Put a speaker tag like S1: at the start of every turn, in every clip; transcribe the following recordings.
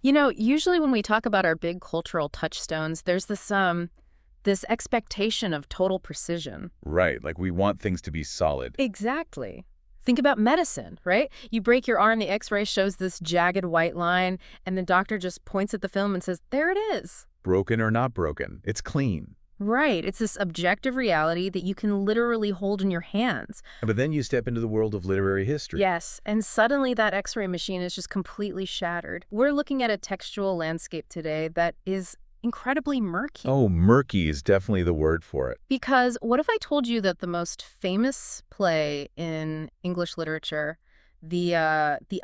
S1: You know, usually when we talk about our big cultural touchstones, there's this expectation of total precision.
S2: Right, like we want things to be solid.
S1: Exactly. Think about medicine, right? You break your arm, the x-ray shows this jagged white line, and the doctor just points at the film and says, there it is.
S2: Broken or not broken, it's clean.
S1: Right. It's this objective reality that you can literally hold in your hands.
S2: But then you step into the world of literary history.
S1: Yes, and suddenly that x-ray machine is just completely shattered. We're looking at a textual landscape today that is incredibly murky.
S2: Oh, murky is definitely the word for it.
S1: Because what if I told you that the most famous play in English literature, the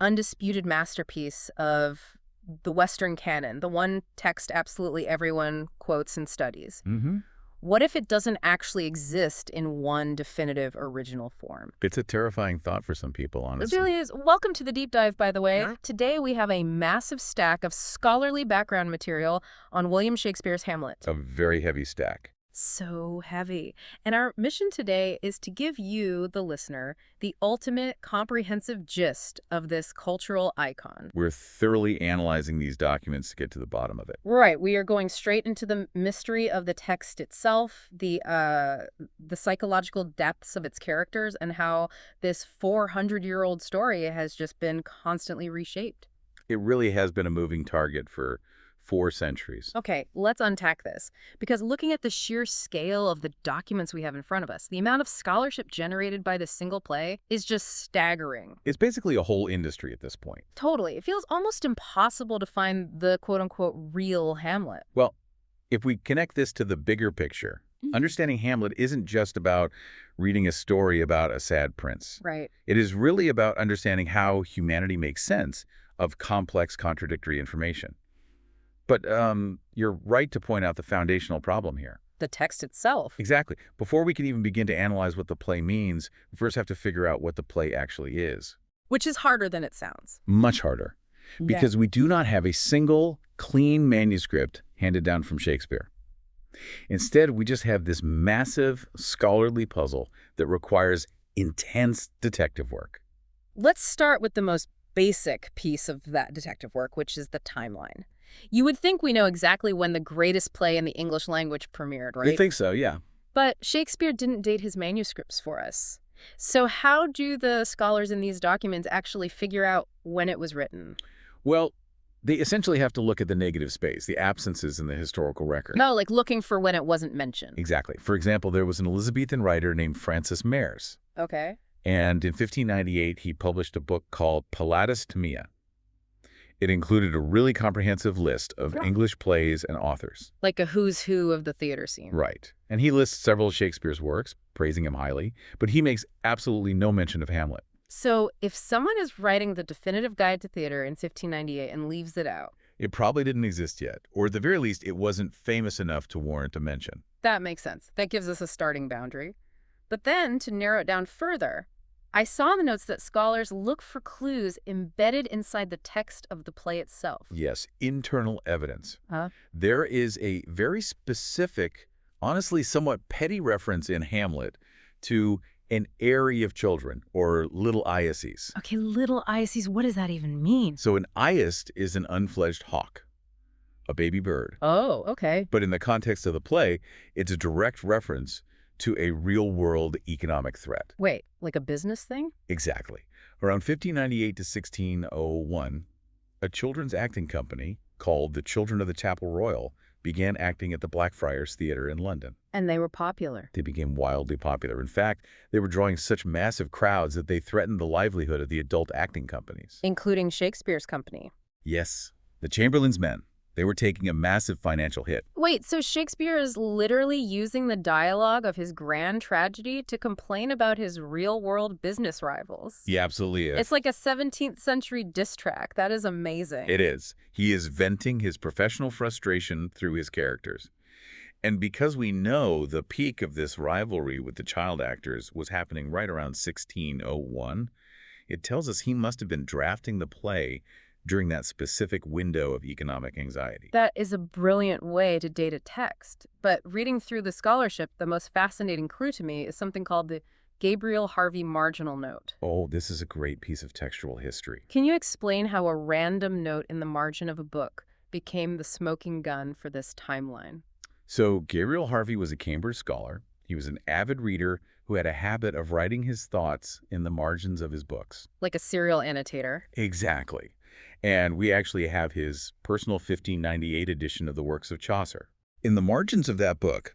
S1: undisputed masterpiece of the Western canon, the one text absolutely everyone quotes and studies,
S2: Mm-hmm.
S1: what if it doesn't actually exist in one definitive original form?
S2: It's a terrifying thought for some people,
S1: This
S2: honestly.
S1: really is. Welcome to the deep dive, by the way. Today we have a massive stack of scholarly background material on William Shakespeare's Hamlet.
S2: A very heavy stack.
S1: So heavy. And our mission today is to give you, the listener, the ultimate comprehensive gist of this cultural icon.
S2: We're thoroughly analyzing these documents to get to the bottom of it.
S1: Right. We are going straight into the mystery of the text itself, the psychological depths of its characters, and how this 400-year-old story has just been constantly reshaped.
S2: It really has been a moving target for 4 centuries.
S1: Okay, let's unpack this. Because looking at the sheer scale of the documents we have in front of us, the amount of scholarship generated by this single play is just staggering.
S2: It's basically a whole industry at this point.
S1: Totally. It feels almost impossible to find the quote-unquote real Hamlet.
S2: Well, if we connect this to the bigger picture, understanding Hamlet isn't just about reading a story about a sad prince.
S1: Right.
S2: It is really about understanding how humanity makes sense of complex, contradictory information. But you're right to point out the foundational problem here.
S1: The text itself.
S2: Exactly. Before we can even begin to analyze what the play means, we first have to figure out what the play actually is.
S1: Which is harder than it sounds.
S2: Much harder. Because we do not have a single, clean manuscript handed down from Shakespeare. Instead, we just have this massive, scholarly puzzle that requires intense detective work.
S1: Let's start with the most basic piece of that detective work, which is the timeline. You would think we know exactly when the greatest play in the English language premiered, right?
S2: I think so, yeah.
S1: But Shakespeare didn't date his manuscripts for us. So how do the scholars in these documents actually figure out when it was written?
S2: Well, they essentially have to look at the negative space, the absences in the historical record.
S1: No, like looking for when it wasn't mentioned.
S2: Exactly. For example, there was an Elizabethan writer named Francis Meres.
S1: Okay.
S2: And in 1598, he published a book called Pilatus Timea. It included a really comprehensive list of English plays and authors.
S1: Like a who's who of the theater scene.
S2: Right. And he lists several of Shakespeare's works, praising him highly, but he makes absolutely no mention of Hamlet.
S1: So if someone is writing the definitive guide to theater in 1598 and leaves it out,
S2: It probably didn't exist yet, or at the very least, it wasn't famous enough to warrant a mention.
S1: that makes sense. That gives us a starting boundary. But then, to narrow it down further, I saw in the notes that scholars look for clues embedded inside the text of the play itself.
S2: Yes, internal evidence.
S1: Huh?
S2: There is a very specific, honestly somewhat petty reference in Hamlet to an eyrie of children, or little Iases.
S1: Okay, little Iases, what does that even mean?
S2: So an Iast is an unfledged hawk, a baby bird.
S1: Oh, okay.
S2: But in the context of the play, it's a direct reference to a real-world economic threat.
S1: Wait, like a business thing?
S2: Exactly. Around 1598 to 1601, a children's acting company called the Children of the Chapel Royal began acting at the Blackfriars Theatre in London.
S1: And they were popular.
S2: They became wildly popular. In fact, they were drawing such massive crowds that they threatened the livelihood of the adult acting companies.
S1: Including Shakespeare's company.
S2: Yes, the Chamberlain's men. They were taking a massive financial hit.
S1: Wait, so Shakespeare is literally using the dialogue of his grand tragedy to complain about his real-world business rivals.
S2: He absolutely is.
S1: It's like a 17th century diss track. That is amazing.
S2: It is. He is venting his professional frustration through his characters. And because we know the peak of this rivalry with the child actors was happening right around 1601, it tells us he must have been drafting the play during that specific window of economic anxiety.
S1: That is a brilliant way to date a text. But reading through the scholarship, the most fascinating clue to me is something called the Gabriel Harvey marginal note.
S2: Oh, this is a great piece of textual history.
S1: Can you explain how a random note in the margin of a book became the smoking gun for this timeline?
S2: So Gabriel Harvey was a Cambridge scholar. He was an avid reader who had a habit of writing his thoughts in the margins of his books.
S1: Like a serial annotator.
S2: Exactly. And we actually have his personal 1598 edition of the works of Chaucer. In the margins of that book,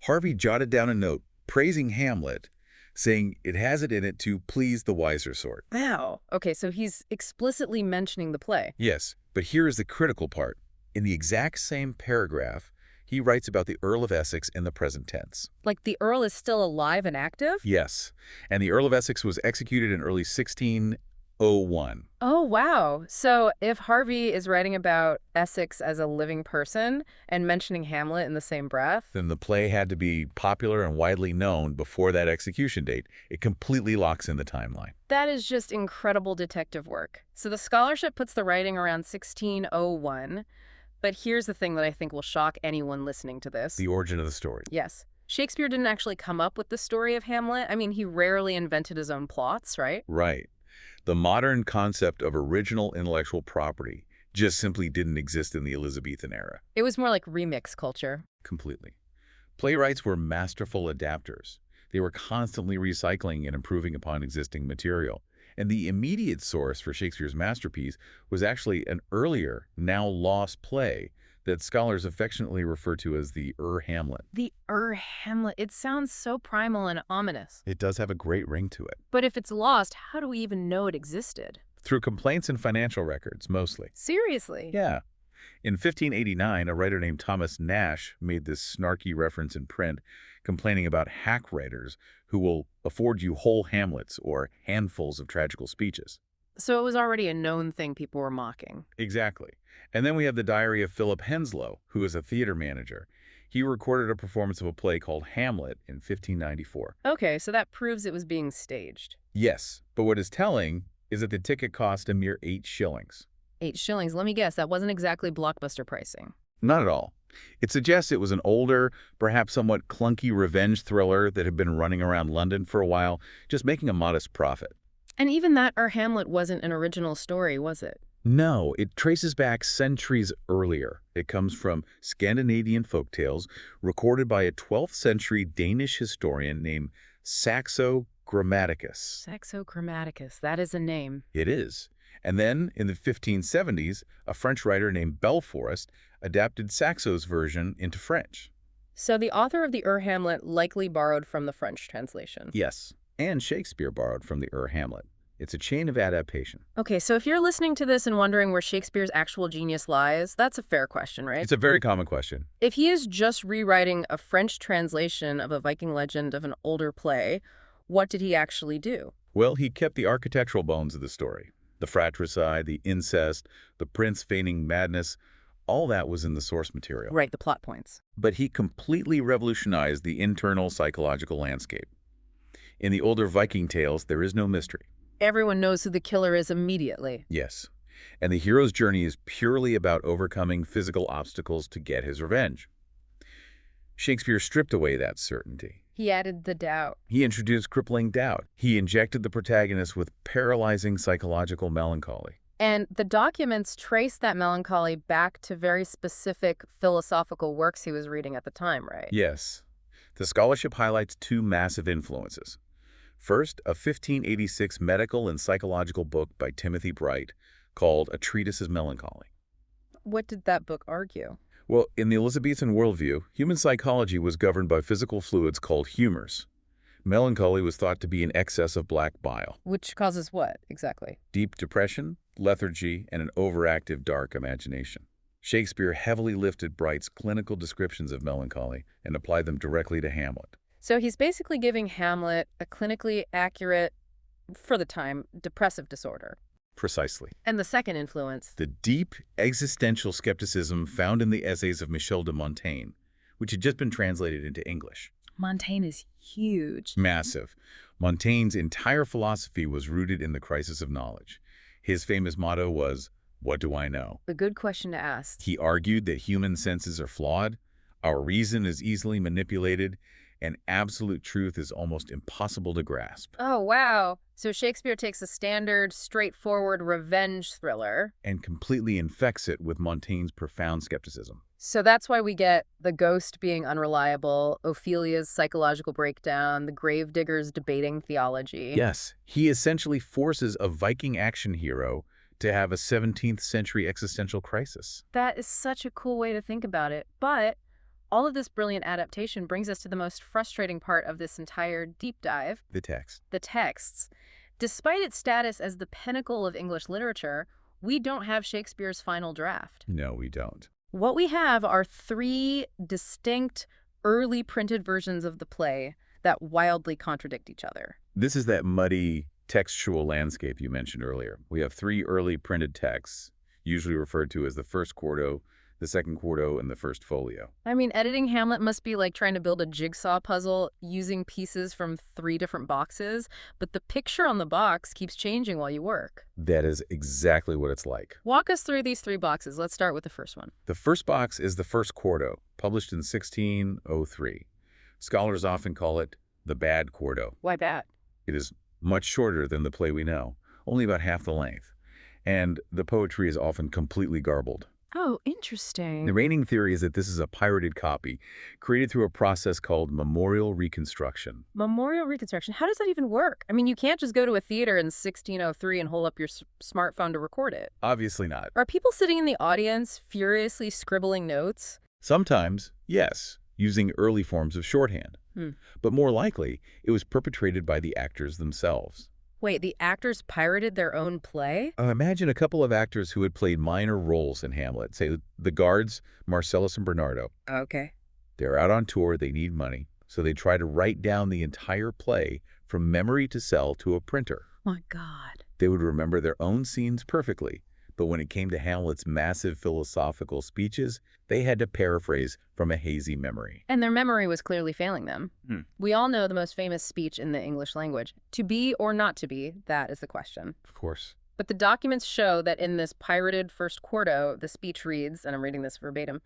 S2: Harvey jotted down a note praising Hamlet, saying it has it in it to please the wiser sort.
S1: Wow. Okay, so he's explicitly mentioning the play.
S2: Yes, but here is the critical part. In the exact same paragraph, he writes about the Earl of Essex in the present tense.
S1: Like the Earl is still alive and active?
S2: Yes, and the Earl of Essex was executed in early 1601.
S1: Oh, wow. So if Harvey is writing about Essex as a living person and mentioning Hamlet in the same breath,
S2: Then the play had to be popular and widely known before that execution date. It completely locks in the timeline.
S1: that is just incredible detective work. So the scholarship puts the writing around 1601. But here's the thing that I think will shock anyone listening to this.
S2: The origin of the story.
S1: Yes. Shakespeare didn't actually come up with the story of Hamlet. I mean, he rarely invented his own plots, right?
S2: Right. The modern concept of original intellectual property just simply didn't exist in the Elizabethan era.
S1: It was more like remix culture.
S2: Completely. Playwrights were masterful adapters. They were constantly recycling and improving upon existing material. And the immediate source for Shakespeare's masterpiece was actually an earlier, now lost play that scholars affectionately refer to as the Hamlet.
S1: The Hamlet, it sounds so primal and ominous.
S2: It does have a great ring to it.
S1: But if it's lost, how do we even know it existed?
S2: Through complaints and financial records, mostly.
S1: Seriously?
S2: Yeah. In 1589, a writer named Thomas Nash made this snarky reference in print, complaining about hack writers who will afford you whole Hamlets or handfuls of tragical speeches.
S1: So it was already a known thing people were mocking.
S2: Exactly. And then we have the diary of Philip Henslow, who is a theater manager. He recorded a performance of a play called Hamlet in 1594.
S1: Okay, so that proves it was being staged.
S2: Yes, but what is telling is that the ticket cost a mere 8 shillings.
S1: 8 shillings, let me guess, that wasn't exactly blockbuster pricing.
S2: Not at all. It suggests it was an older, perhaps somewhat clunky revenge thriller that had been running around London for a while, just making a modest profit.
S1: And even that Hamlet wasn't an original story, was it?
S2: No, it traces back centuries earlier. It comes from Scandinavian folktales recorded by a 12th century Danish historian named Saxo Grammaticus.
S1: Saxo Grammaticus, that is a name.
S2: It is. And then, in the 1570s, a French writer named Belforest adapted Saxo's version into French.
S1: So the author of the Hamlet likely borrowed from the French translation.
S2: Yes, and Shakespeare borrowed from the Hamlet. It's a chain of adaptation.
S1: Okay, so if you're listening to this and wondering where Shakespeare's actual genius lies, that's a fair question, right?
S2: It's a very common question.
S1: If he is just rewriting a French translation of a Viking legend of an older play, what did he actually do?
S2: Well, he kept the architectural bones of the story. The fratricide, the incest, the prince feigning madness, all that was in the source material.
S1: Right, the plot points.
S2: But he completely revolutionized the internal psychological landscape. In the older Viking tales, there is no mystery.
S1: Everyone knows who the killer is immediately.
S2: Yes, and the hero's journey is purely about overcoming physical obstacles to get his revenge. Shakespeare stripped away that certainty.
S1: He added the doubt.
S2: He introduced crippling doubt. He injected the protagonist with paralyzing psychological melancholy.
S1: And the documents trace that melancholy back to very specific philosophical works he was reading at the time, right?
S2: Yes. The scholarship highlights 2 massive influences. First, a 1586 medical and psychological book by Timothy Bright called A Treatise of Melancholy.
S1: What did that book argue?
S2: Well, in the Elizabethan worldview, human psychology was governed by physical fluids called humors. Melancholy was thought to be an excess of black bile,
S1: Which causes what, exactly?
S2: deep depression, lethargy, and an overactive dark imagination. Shakespeare heavily lifted Bright's clinical descriptions of melancholy and applied them directly to Hamlet.
S1: So he's basically giving Hamlet a clinically accurate, for the time, depressive disorder.
S2: Precisely.
S1: And the second influence.
S2: The deep existential skepticism found in the essays of Michel de Montaigne, which had just been translated into English.
S1: Montaigne is huge.
S2: Massive. Montaigne's entire philosophy was rooted in the crisis of knowledge. His famous motto was, "What do I know?"
S1: A good question to ask.
S2: He argued that human senses are flawed, our reason is easily manipulated, and absolute truth is almost impossible to grasp.
S1: Oh, wow. So Shakespeare takes a standard, straightforward revenge thriller.
S2: And completely infects it with Montaigne's profound skepticism.
S1: So that's why we get the ghost being unreliable, Ophelia's psychological breakdown, the gravediggers debating theology.
S2: Yes, he essentially forces a Viking action hero to have a 17th century existential crisis.
S1: That is such a cool way to think about it. But all of this brilliant adaptation brings us to the most frustrating part of this entire deep dive,
S2: The text.
S1: the texts. Despite its status as the pinnacle of English literature, we don't have Shakespeare's final draft.
S2: No, we don't.
S1: What we have are three distinct early printed versions of the play that wildly contradict each other.
S2: This is that muddy textual landscape you mentioned earlier. We have three early printed texts, usually referred to as the first quarto, the second quarto, and the first folio.
S1: I mean, editing Hamlet must be like trying to build a jigsaw puzzle using pieces from three different boxes, but the picture on the box keeps changing while you work.
S2: That is exactly what it's like.
S1: Walk us through these three boxes. Let's start with the first one.
S2: The first box is the first quarto, published in 1603. Scholars often call it the bad quarto.
S1: Why bad?
S2: It is much shorter than the play we know, only about half the length, and the poetry is often completely garbled.
S1: Oh, interesting.
S2: The reigning theory is that this is a pirated copy, created through a process called memorial reconstruction.
S1: Memorial reconstruction. How does that even work? I mean, you can't just go to a theater in 1603 and hold up your smartphone to record it.
S2: Obviously not.
S1: Are people sitting in the audience furiously scribbling notes?
S2: Sometimes, yes, using early forms of shorthand. But more likely, it was perpetrated by the actors themselves.
S1: Wait, the actors pirated their own play?
S2: Imagine a couple of actors who had played minor roles in Hamlet, say the guards, Marcellus and Bernardo.
S1: Okay.
S2: They're out on tour, they need money, so they try to write down the entire play from memory to sell to a printer.
S1: My God.
S2: They would remember their own scenes perfectly, but when it came to Hamlet's massive philosophical speeches, they had to paraphrase from a hazy memory.
S1: And their memory was clearly failing them. We all know the most famous speech in the English language. To be or not to be, that is the question.
S2: Of course.
S1: But the documents show that in this pirated first quarto, the speech reads, and I'm reading this verbatim,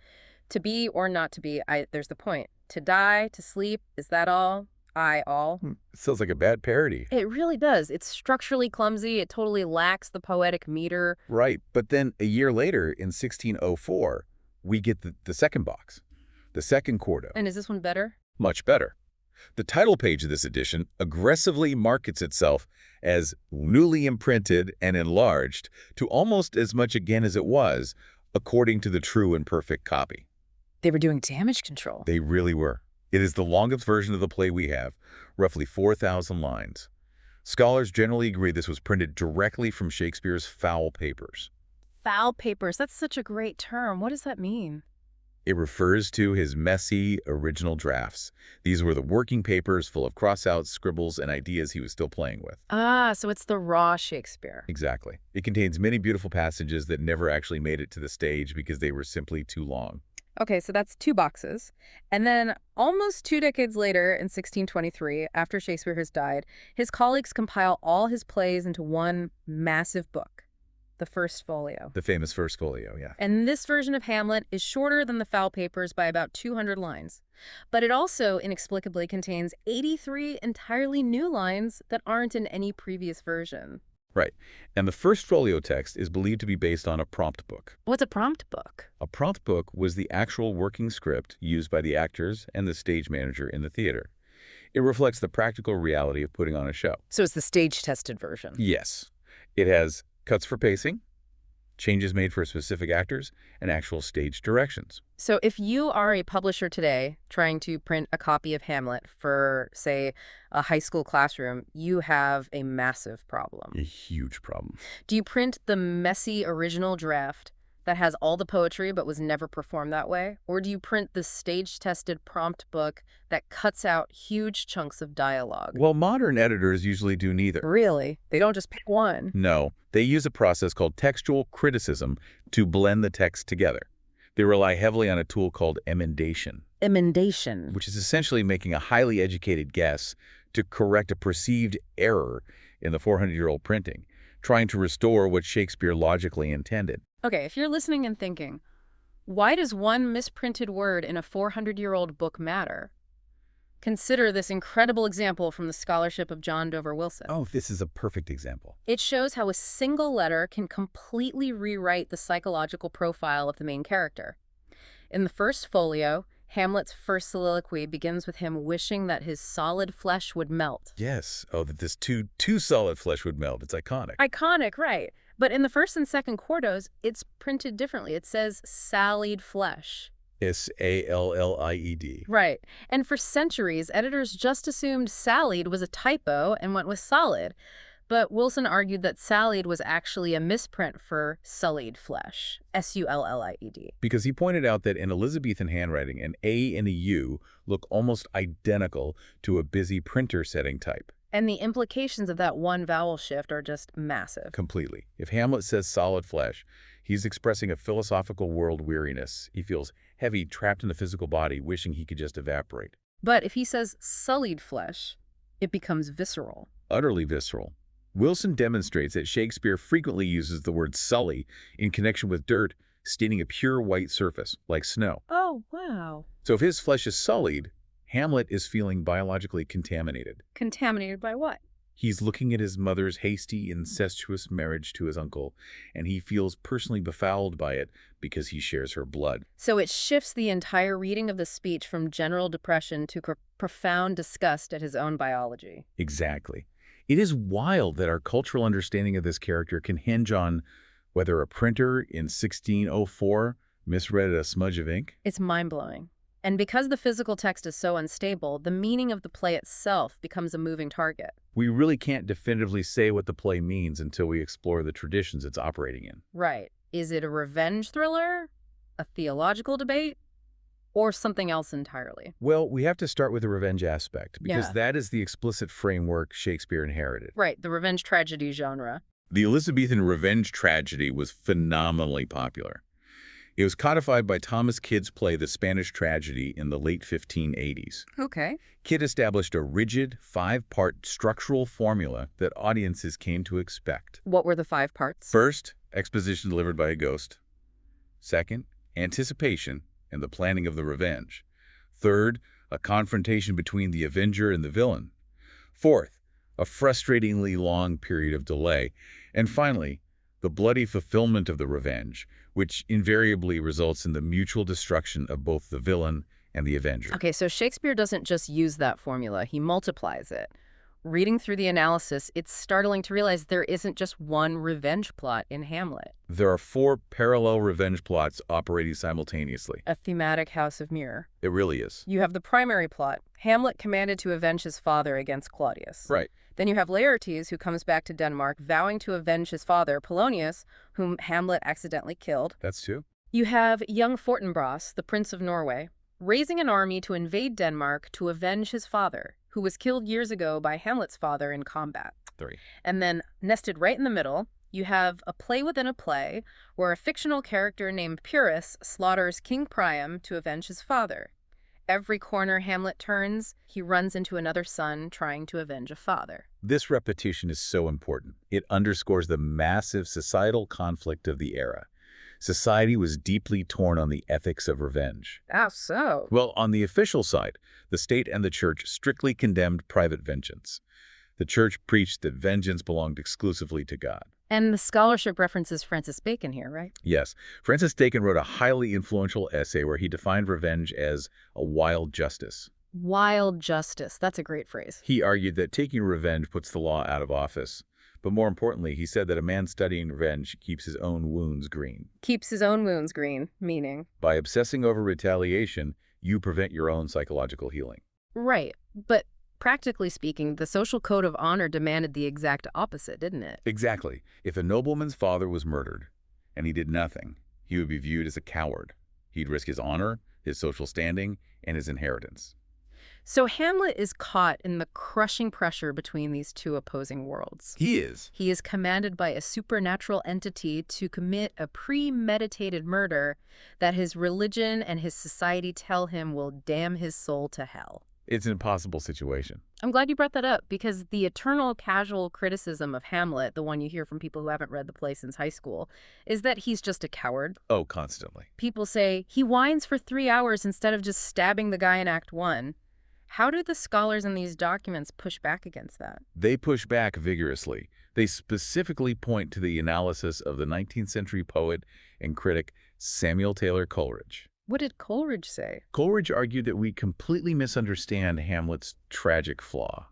S1: to be or not to be, there's the point. To die, to sleep, is that all? I all.
S2: Sounds like a bad parody.
S1: It really does. It's structurally clumsy. It totally lacks the poetic meter.
S2: Right, but then a year later, in 1604, we get the second box, the second quarto.
S1: And is this one better?
S2: Much better. The title page of this edition aggressively markets itself as newly imprinted and enlarged to almost as much again as it was, according to the true and perfect copy.
S1: They were doing damage control.
S2: They really were. It is the longest version of the play we have, roughly 4,000 lines. Scholars generally agree this was printed directly from Shakespeare's foul papers.
S1: Foul papers, that's such a great term. What does that mean?
S2: It refers to his messy original drafts. These were the working papers full of cross-outs, scribbles, and ideas he was still playing with.
S1: Ah, so it's the raw Shakespeare.
S2: Exactly. It contains many beautiful passages that never actually made it to the stage because they were simply too long.
S1: Okay, so that's two boxes. And then almost 2 decades later, in 1623, after Shakespeare has died, his colleagues compile all his plays into one massive book, the First Folio.
S2: The famous First Folio, yeah.
S1: And this version of Hamlet is shorter than the foul papers by about 200 lines. But it also inexplicably contains 83 entirely new lines that aren't in any previous version.
S2: Right. And the First Folio text is believed to be based on a prompt book.
S1: What's a prompt book?
S2: A prompt book was the actual working script used by the actors and the stage manager in the theater. It reflects the practical reality of putting on a show.
S1: So it's the stage-tested version.
S2: Yes. It has cuts for pacing, changes made for specific actors, and actual stage directions.
S1: So if you are a publisher today trying to print a copy of Hamlet for, say, a high school classroom, you have a massive problem.
S2: A huge problem.
S1: Do you print the messy original draft that has all the poetry but was never performed that way? Or do you print the stage-tested prompt book that cuts out huge chunks of dialogue?
S2: Well, modern editors usually do neither.
S1: Really? They don't just pick one?
S2: No, they use a process called textual criticism to blend the text together. They rely heavily on a tool called emendation.
S1: Emendation.
S2: Which is essentially making a highly educated guess to correct a perceived error in the 400-year-old printing, trying to restore what Shakespeare logically intended.
S1: Okay, if you're listening and thinking, why does one misprinted word in a 400-year-old book matter? Consider this incredible example from the scholarship of John Dover Wilson.
S2: Oh, this is a perfect example.
S1: It shows how a single letter can completely rewrite the psychological profile of the main character. In the first folio, Hamlet's first soliloquy begins with him wishing that his solid flesh would melt.
S2: Yes. Oh, that this too solid flesh would melt. It's iconic.
S1: Iconic, right. But in the first and second quartos, it's printed differently. It says sallied flesh.
S2: Salllied.
S1: Right. And for centuries, editors just assumed sallied was a typo and went with solid. But Wilson argued that sallied was actually a misprint for sullied flesh, Sulllied.
S2: Because he pointed out that in Elizabethan handwriting, an A and a U look almost identical to a busy printer setting type.
S1: And the implications of that one vowel shift are just massive.
S2: Completely. If Hamlet says solid flesh, he's expressing a philosophical world weariness. He feels heavy, trapped in a physical body, wishing he could just evaporate.
S1: But if he says sullied flesh, it becomes visceral.
S2: Utterly visceral. Wilson demonstrates that Shakespeare frequently uses the word sully in connection with dirt, staining a pure white surface, like snow.
S1: Oh, wow.
S2: So if his flesh is sullied, Hamlet is feeling biologically contaminated.
S1: Contaminated by what?
S2: He's looking at his mother's hasty, incestuous marriage to his uncle, and he feels personally befouled by it because he shares her blood.
S1: So it shifts the entire reading of the speech from general depression to profound disgust at his own biology.
S2: Exactly. It is wild that our cultural understanding of this character can hinge on whether a printer in 1604 misread a smudge of ink.
S1: It's mind-blowing. And because the physical text is so unstable, the meaning of the play itself becomes a moving target.
S2: We really can't definitively say what the play means until we explore the traditions it's operating in.
S1: Right. Is it a revenge thriller, a theological debate, or something else entirely?
S2: Well, we have to start with the revenge aspect, because
S1: Yeah.
S2: that is the explicit framework Shakespeare inherited.
S1: Right, the revenge tragedy genre.
S2: The Elizabethan revenge tragedy was phenomenally popular. It was codified by Thomas Kyd's play The Spanish Tragedy in the late 1580s.
S1: Okay.
S2: Kyd established a rigid, 5-part structural formula that audiences came to expect.
S1: What were the 5 parts?
S2: First, exposition delivered by a ghost. Second, anticipation and the planning of the revenge. Third, a confrontation between the avenger and the villain. Fourth, a frustratingly long period of delay. And finally, the bloody fulfillment of the revenge, which invariably results in the mutual destruction of both the villain and the avenger.
S1: Okay, so Shakespeare doesn't just use that formula, he multiplies it. Reading through the analysis, it's startling to realize there isn't just one revenge plot in Hamlet.
S2: There are 4 parallel revenge plots operating simultaneously.
S1: A thematic house of mirror.
S2: It really is.
S1: You have the primary plot, Hamlet commanded to avenge his father against Claudius.
S2: Right.
S1: Then you have Laertes, who comes back to Denmark, vowing to avenge his father, Polonius, whom Hamlet accidentally killed.
S2: That's true.
S1: You have young Fortinbras, the Prince of Norway, raising an army to invade Denmark to avenge his father, who was killed years ago by Hamlet's father in combat.
S2: 3.
S1: And then, nested right in the middle, you have a play within a play, where a fictional character named Pyrrhus slaughters King Priam to avenge his father. Every corner Hamlet turns, he runs into another son trying to avenge a father.
S2: This repetition is so important. It underscores the massive societal conflict of the era. Society was deeply torn on the ethics of revenge.
S1: Ah, so?
S2: Well, on the official side, the state and the church strictly condemned private vengeance. The church preached that vengeance belonged exclusively to God.
S1: And the scholarship references Francis Bacon here, right?
S2: Yes, Francis Bacon wrote a highly influential essay where he defined revenge as a wild justice.
S1: Wild justice. That's a great phrase.
S2: He argued that taking revenge puts the law out of office. But more importantly, he said that a man studying revenge keeps his own wounds green.
S1: Keeps his own wounds green, meaning?
S2: By obsessing over retaliation, you prevent your own psychological healing.
S1: Right, but practically speaking, the social code of honor demanded the exact opposite, didn't it?
S2: Exactly. If a nobleman's father was murdered, and he did nothing, he would be viewed as a coward. He'd risk his honor, his social standing, and his inheritance.
S1: So Hamlet is caught in the crushing pressure between these two opposing worlds.
S2: He is.
S1: He is commanded by a supernatural entity to commit a premeditated murder that his religion and his society tell him will damn his soul to hell.
S2: It's an impossible situation.
S1: I'm glad you brought that up, because the eternal casual criticism of Hamlet, the one you hear from people who haven't read the play since high school, is that he's just a coward.
S2: Oh, constantly.
S1: People say, he whines for 3 hours instead of just stabbing the guy in Act 1. How do the scholars in these documents push back against that?
S2: They push back vigorously. They specifically point to the analysis of the 19th century poet and critic Samuel Taylor Coleridge.
S1: What did Coleridge say?
S2: Coleridge argued that we completely misunderstand Hamlet's tragic flaw.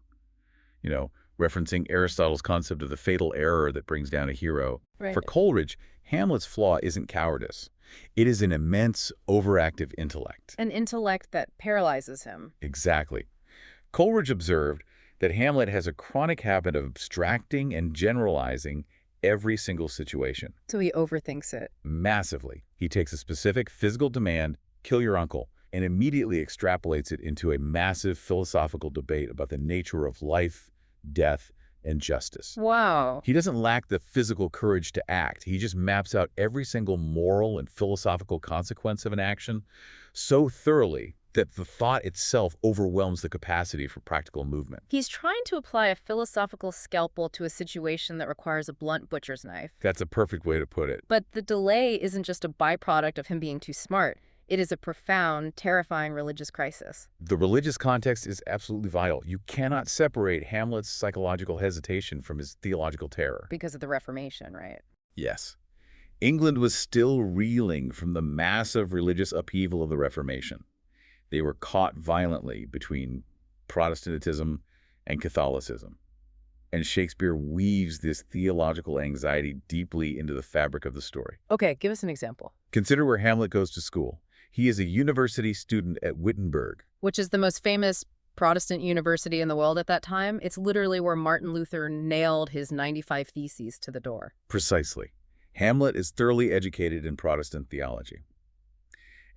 S2: Referencing Aristotle's concept of the fatal error that brings down a hero.
S1: Right.
S2: For Coleridge, Hamlet's flaw isn't cowardice. It is an immense, overactive intellect.
S1: An intellect that paralyzes him.
S2: Exactly. Coleridge observed that Hamlet has a chronic habit of abstracting and generalizing every single situation.
S1: So he overthinks it.
S2: Massively. He takes a specific physical demand, kill your uncle, and immediately extrapolates it into a massive philosophical debate about the nature of life, death, and justice.
S1: Wow.
S2: He doesn't lack the physical courage to act. He just maps out every single moral and philosophical consequence of an action so thoroughly that the thought itself overwhelms the capacity for practical movement.
S1: He's trying to apply a philosophical scalpel to a situation that requires a blunt butcher's knife.
S2: That's a perfect way to put it.
S1: But the delay isn't just a byproduct of him being too smart. It is a profound, terrifying religious crisis.
S2: The religious context is absolutely vital. You cannot separate Hamlet's psychological hesitation from his theological terror.
S1: Because of the Reformation, right?
S2: Yes. England was still reeling from the massive religious upheaval of the Reformation. They were caught violently between Protestantism and Catholicism. And Shakespeare weaves this theological anxiety deeply into the fabric of the story.
S1: Okay, give us an example.
S2: Consider where Hamlet goes to school. He is a university student at Wittenberg.
S1: Which is the most famous Protestant university in the world at that time. It's literally where Martin Luther nailed his 95 Theses to the door.
S2: Precisely. Hamlet is thoroughly educated in Protestant theology.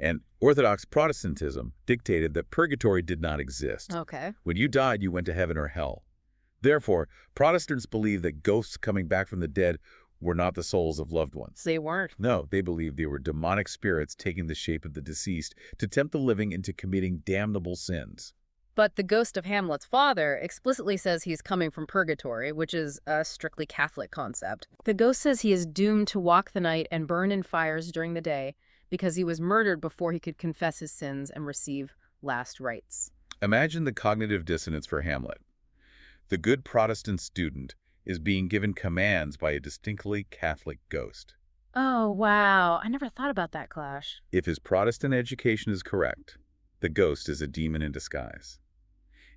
S2: And Orthodox Protestantism dictated that purgatory did not exist.
S1: Okay.
S2: When you died, you went to heaven or hell. Therefore, Protestants believed that ghosts coming back from the dead were not the souls of loved ones.
S1: They weren't.
S2: No, they believed they were demonic spirits taking the shape of the deceased to tempt the living into committing damnable sins.
S1: But the ghost of Hamlet's father explicitly says he's coming from purgatory, which is a strictly Catholic concept. The ghost says he is doomed to walk the night and burn in fires during the day because he was murdered before he could confess his sins and receive last rites.
S2: Imagine the cognitive dissonance for Hamlet. The good Protestant student is being given commands by a distinctly Catholic ghost.
S1: Oh, wow. I never thought about that clash.
S2: If his Protestant education is correct, the ghost is a demon in disguise.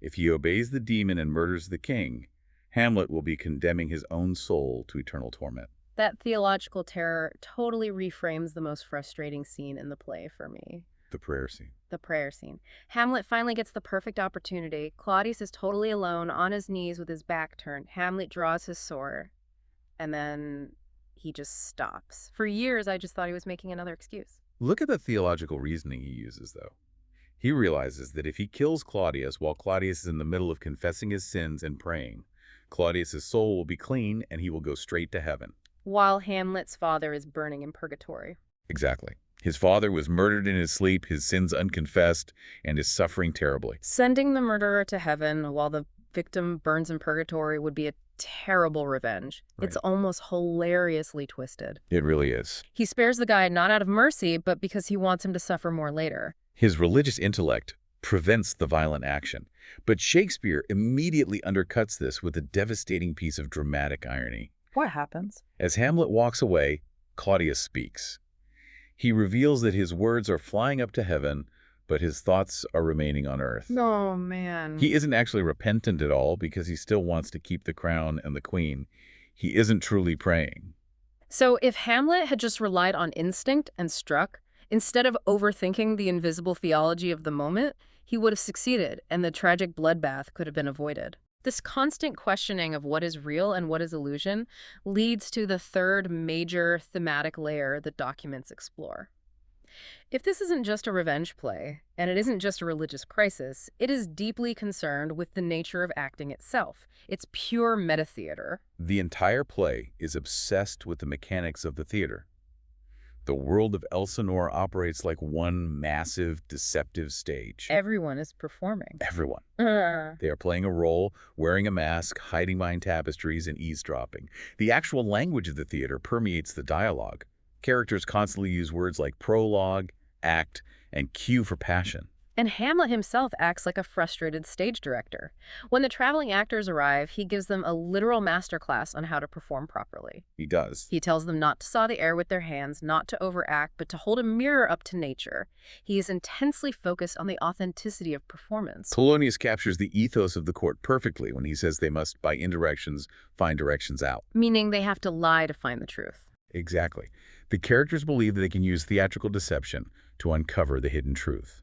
S2: If he obeys the demon and murders the king, Hamlet will be condemning his own soul to eternal torment.
S1: That theological terror totally reframes the most frustrating scene in the play for me.
S2: The prayer scene.
S1: The prayer scene. Hamlet finally gets the perfect opportunity. Claudius is totally alone, on his knees with his back turned. Hamlet draws his sword, and then he just stops. For years, I just thought he was making another excuse.
S2: Look at the theological reasoning he uses, though. He realizes that if he kills Claudius while Claudius is in the middle of confessing his sins and praying, Claudius's soul will be clean and he will go straight to heaven.
S1: While Hamlet's father is burning in purgatory.
S2: Exactly. His father was murdered in his sleep, his sins unconfessed, and is suffering terribly.
S1: Sending the murderer to heaven while the victim burns in purgatory would be a terrible revenge.
S2: Right.
S1: It's almost hilariously twisted.
S2: It really is.
S1: He spares the guy not out of mercy, but because he wants him to suffer more later.
S2: His religious intellect prevents the violent action, but Shakespeare immediately undercuts this with a devastating piece of dramatic irony.
S1: What happens?
S2: As Hamlet walks away, Claudius speaks. He reveals that his words are flying up to heaven, but his thoughts are remaining on earth.
S1: Oh, man.
S2: He isn't actually repentant at all because he still wants to keep the crown and the queen. He isn't truly praying.
S1: So if Hamlet had just relied on instinct and struck, instead of overthinking the invisible theology of the moment, he would have succeeded, and the tragic bloodbath could have been avoided. This constant questioning of what is real and what is illusion leads to the third major thematic layer the documents explore. If this isn't just a revenge play, and it isn't just a religious crisis, it is deeply concerned with the nature of acting itself. It's pure meta-theater.
S2: The entire play is obsessed with the mechanics of the theater. The world of Elsinore operates like one massive, deceptive stage.
S1: Everyone is performing.
S2: Everyone. They are playing a role, wearing a mask, hiding behind tapestries, and eavesdropping. The actual language of the theater permeates the dialogue. Characters constantly use words like prologue, act, and cue for passion.
S1: And Hamlet himself acts like a frustrated stage director. When the traveling actors arrive, he gives them a literal masterclass on how to perform properly.
S2: He does.
S1: He tells them not to saw the air with their hands, not to overact, but to hold a mirror up to nature. He is intensely focused on the authenticity of performance.
S2: Polonius captures the ethos of the court perfectly when he says they must, by indirections, find directions out.
S1: Meaning they have to lie to find the truth.
S2: Exactly. The characters believe that they can use theatrical deception to uncover the hidden truth.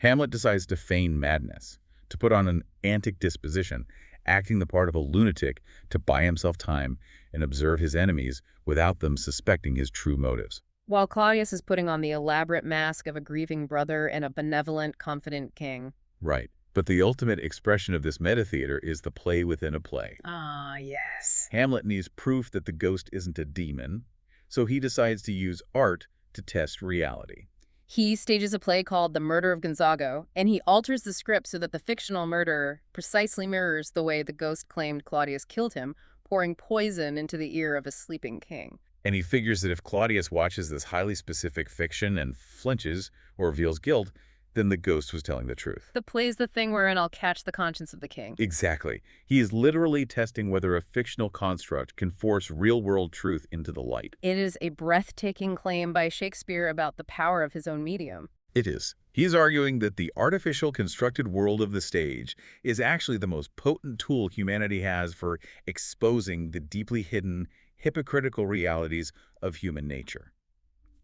S2: Hamlet decides to feign madness, to put on an antic disposition, acting the part of a lunatic to buy himself time and observe his enemies without them suspecting his true motives.
S1: While Claudius is putting on the elaborate mask of a grieving brother and a benevolent, confident king.
S2: Right. But the ultimate expression of this metatheater is the play within a play.
S1: Ah, yes.
S2: Hamlet needs proof that the ghost isn't a demon, so he decides to use art to test reality.
S1: He stages a play called The Murder of Gonzago, and he alters the script so that the fictional murderer precisely mirrors the way the ghost claimed Claudius killed him, pouring poison into the ear of a sleeping king.
S2: And he figures that if Claudius watches this highly specific fiction and flinches or reveals guilt, then the ghost was telling the truth.
S1: The play's the thing wherein I'll catch the conscience of the king.
S2: Exactly. He is literally testing whether a fictional construct can force real-world truth into the light.
S1: It is a breathtaking claim by Shakespeare about the power of his own medium.
S2: It is. He is arguing that the artificial constructed world of the stage is actually the most potent tool humanity has for exposing the deeply hidden, hypocritical realities of human nature.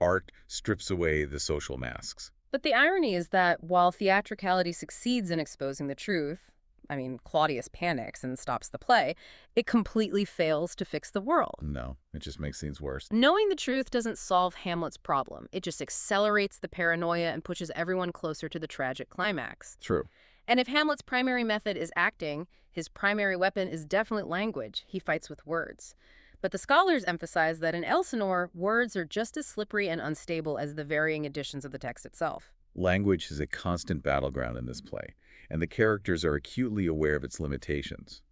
S2: Art strips away the social masks.
S1: But the irony is that while theatricality succeeds in exposing the truth, Claudius panics and stops the play, it completely fails to fix the world.
S2: No, it just makes things worse.
S1: Knowing the truth doesn't solve Hamlet's problem. It just accelerates the paranoia and pushes everyone closer to the tragic climax.
S2: True.
S1: And if Hamlet's primary method is acting, his primary weapon is definitely language. He fights with words. But the scholars emphasize that in Elsinore, words are just as slippery and unstable as the varying editions of the text itself.
S2: Language is a constant battleground in this play, and the characters are acutely aware of its limitations.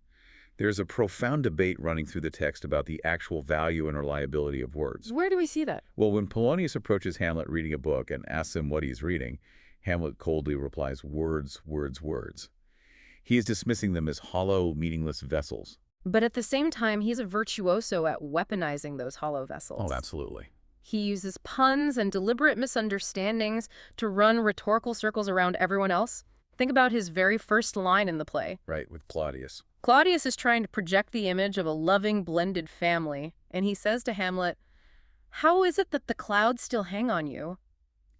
S2: There's a profound debate running through the text about the actual value and reliability of words.
S1: Where do we see that?
S2: Well, when Polonius approaches Hamlet reading a book and asks him what he's reading, Hamlet coldly replies, "Words, words, words." He is dismissing them as hollow, meaningless vessels.
S1: But at the same time, he's a virtuoso at weaponizing those hollow vessels.
S2: Oh, absolutely.
S1: He uses puns and deliberate misunderstandings to run rhetorical circles around everyone else. Think about his very first line in the play.
S2: Right, with Claudius.
S1: Claudius is trying to project the image of a loving, blended family, and he says to Hamlet, "How is it that the clouds still hang on you?"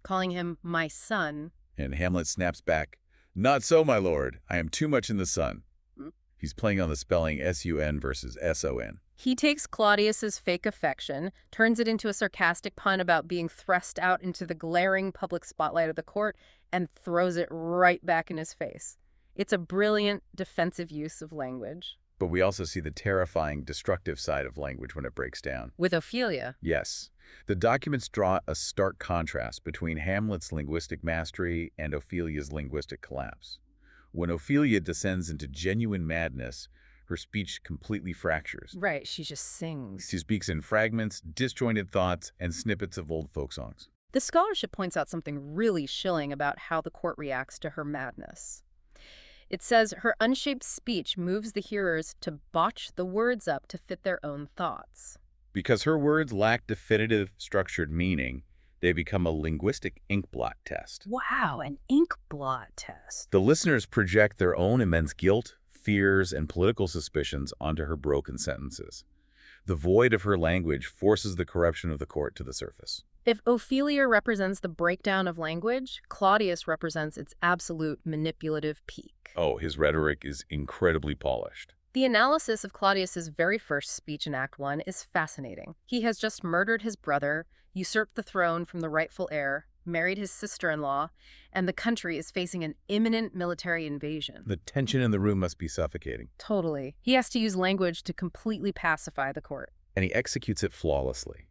S1: Calling him my son.
S2: And Hamlet snaps back, "Not so, my lord. I am too much in the sun." He's playing on the spelling S-U-N versus S-O-N.
S1: He takes Claudius's fake affection, turns it into a sarcastic pun about being thrust out into the glaring public spotlight of the court, and throws it right back in his face. It's a brilliant defensive use of language.
S2: But we also see the terrifying, destructive side of language when it breaks down.
S1: With Ophelia.
S2: Yes. The documents draw a stark contrast between Hamlet's linguistic mastery and Ophelia's linguistic collapse. When Ophelia descends into genuine madness, her speech completely fractures.
S1: Right, she just sings.
S2: She speaks in fragments, disjointed thoughts, and snippets of old folk songs.
S1: The scholarship points out something really chilling about how the court reacts to her madness. It says her unshaped speech moves the hearers to botch the words up to fit their own thoughts.
S2: Because her words lack definitive, structured meaning, they become a linguistic inkblot test.
S1: Wow, an ink blot test.
S2: The listeners project their own immense guilt, fears, and political suspicions onto her broken sentences. The void of her language forces the corruption of the court to the surface.
S1: If Ophelia represents the breakdown of language, Claudius represents its absolute manipulative peak.
S2: Oh, his rhetoric is incredibly polished.
S1: The analysis of Claudius's very first speech in Act 1 is fascinating. He has just murdered his brother, usurped the throne from the rightful heir, married his sister-in-law, and the country is facing an imminent military invasion.
S2: The tension in the room must be suffocating.
S1: Totally. He has to use language to completely pacify the court.
S2: And he executes it flawlessly.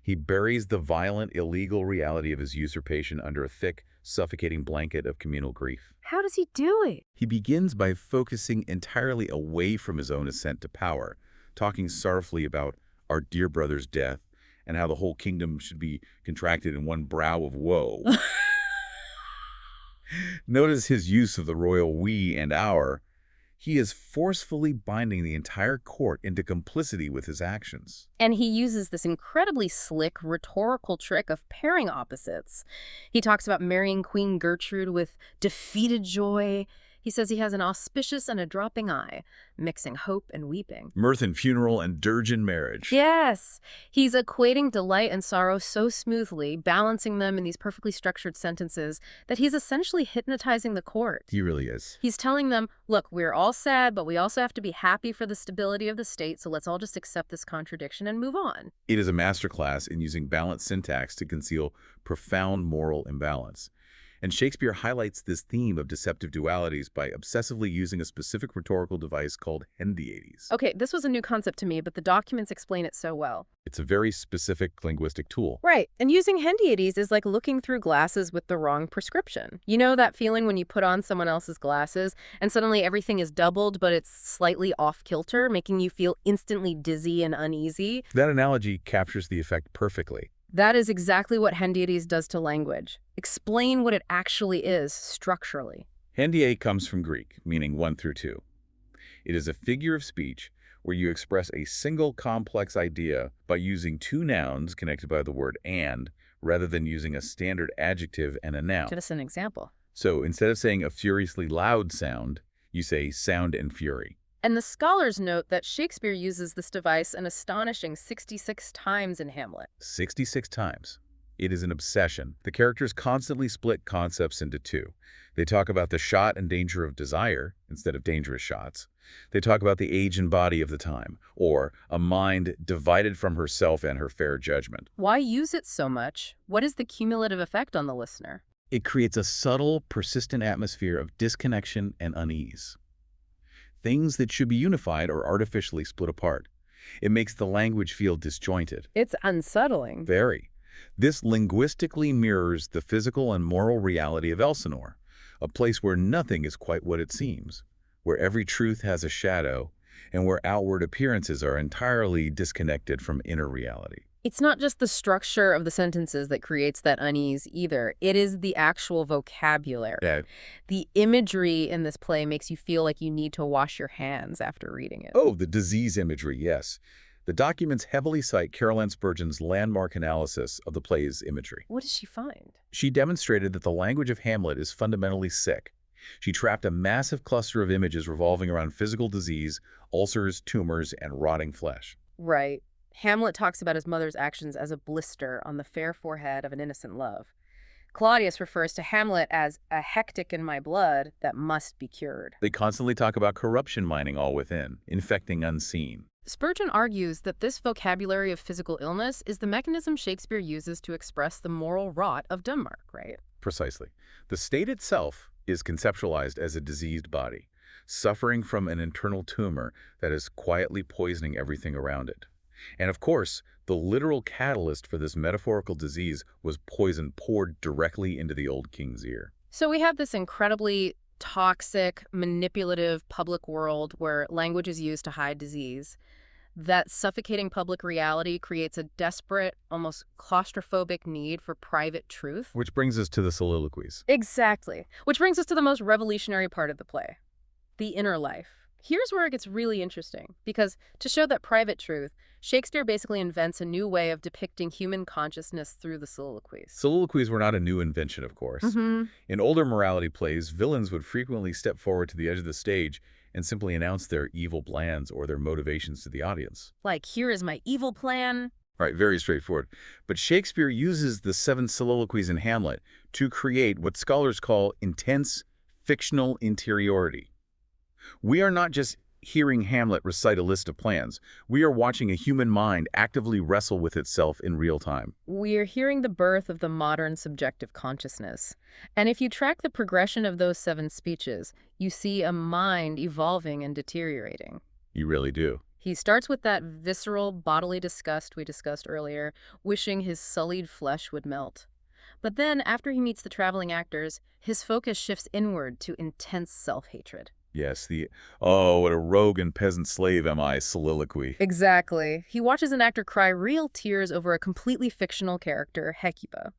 S2: He buries the violent, illegal reality of his usurpation under a thick, suffocating blanket of communal grief.
S1: How does he do it?
S2: He begins by focusing entirely away from his own ascent to power, talking sorrowfully about our dear brother's death and how the whole kingdom should be contracted in one brow of woe. Notice his use of the royal we and our. He is forcefully binding the entire court into complicity with his actions.
S1: And he uses this incredibly slick rhetorical trick of pairing opposites. He talks about marrying Queen Gertrude with defeated joy. He says he has an auspicious and a dropping eye, mixing hope and weeping.
S2: Mirth in funeral and dirge in marriage.
S1: Yes, he's equating delight and sorrow so smoothly, balancing them in these perfectly structured sentences, that he's essentially hypnotizing the court.
S2: He really is.
S1: He's telling them, look, we're all sad, but we also have to be happy for the stability of the state, so let's all just accept this contradiction and move on.
S2: It is a masterclass in using balanced syntax to conceal profound moral imbalance. And Shakespeare highlights this theme of deceptive dualities by obsessively using a specific rhetorical device called hendiades.
S1: Okay, this was a new concept to me, but the documents explain it so well.
S2: It's a very specific linguistic tool.
S1: Right, and using hendiades is like looking through glasses with the wrong prescription. You know that feeling when you put on someone else's glasses and suddenly everything is doubled, but it's slightly off-kilter, making you feel instantly dizzy and uneasy?
S2: That analogy captures the effect perfectly.
S1: That is exactly what hendiades does to language. Explain what it actually is structurally.
S2: Hendiade comes from Greek, meaning 1 through 2. It is a figure of speech where you express a single complex idea by using two nouns connected by the word and, rather than using a standard adjective and a noun.
S1: Give us an example.
S2: So instead of saying a furiously loud sound, you say sound and fury.
S1: And the scholars note that Shakespeare uses this device an astonishing 66 times in Hamlet.
S2: 66 times. It is an obsession. The characters constantly split concepts into two. They talk about the shot and danger of desire instead of dangerous shots. They talk about the age and body of the time, or a mind divided from herself and her fair judgment.
S1: Why use it so much? What is the cumulative effect on the listener?
S2: It creates a subtle, persistent atmosphere of disconnection and unease. Things that should be unified are artificially split apart. It makes the language feel disjointed.
S1: It's unsettling.
S2: Very. This linguistically mirrors the physical and moral reality of Elsinore, a place where nothing is quite what it seems, where every truth has a shadow, and where outward appearances are entirely disconnected from inner reality.
S1: It's not just the structure of the sentences that creates that unease either. It is the actual vocabulary.
S2: Yeah.
S1: The imagery in this play makes you feel like you need to wash your hands after reading it.
S2: Oh, the disease imagery, yes. The documents heavily cite Carol Ann Spurgeon's landmark analysis of the play's imagery.
S1: What did she find?
S2: She demonstrated that the language of Hamlet is fundamentally sick. She trapped a massive cluster of images revolving around physical disease, ulcers, tumors, and rotting flesh.
S1: Right. Hamlet talks about his mother's actions as a blister on the fair forehead of an innocent love. Claudius refers to Hamlet as a hectic in my blood that must be cured.
S2: They constantly talk about corruption mining all within, infecting unseen.
S1: Spurgeon argues that this vocabulary of physical illness is the mechanism Shakespeare uses to express the moral rot of Denmark, right?
S2: Precisely. The state itself is conceptualized as a diseased body, suffering from an internal tumor that is quietly poisoning everything around it. And of course, the literal catalyst for this metaphorical disease was poison poured directly into the old king's ear.
S1: So we have this incredibly toxic, manipulative public world where language is used to hide disease. That suffocating public reality creates a desperate, almost claustrophobic need for private truth.
S2: Which brings us to the soliloquies.
S1: Exactly. Which brings us to the most revolutionary part of the play, the inner life. Here's where it gets really interesting, because to show that private truth, Shakespeare basically invents a new way of depicting human consciousness through the soliloquies.
S2: Soliloquies were not a new invention, of course. In older morality plays, villains would frequently step forward to the edge of the stage and simply announce their evil plans or their motivations to the audience.
S1: Like, here is my evil plan.
S2: Right, very straightforward. But Shakespeare uses the 7 soliloquies in Hamlet to create what scholars call intense fictional interiority. We are not just hearing Hamlet recite a list of plans. We are watching a human mind actively wrestle with itself in real time.
S1: We're hearing the birth of the modern subjective consciousness. And if you track the progression of those 7 speeches, you see a mind evolving and deteriorating.
S2: You really do.
S1: He starts with that visceral bodily disgust we discussed earlier, wishing his sullied flesh would melt. But then, after he meets the traveling actors, his focus shifts inward to intense self-hatred.
S2: Yes, the, oh, what a rogue and peasant slave am I soliloquy.
S1: Exactly. He watches an actor cry real tears over a completely fictional character, Hecuba.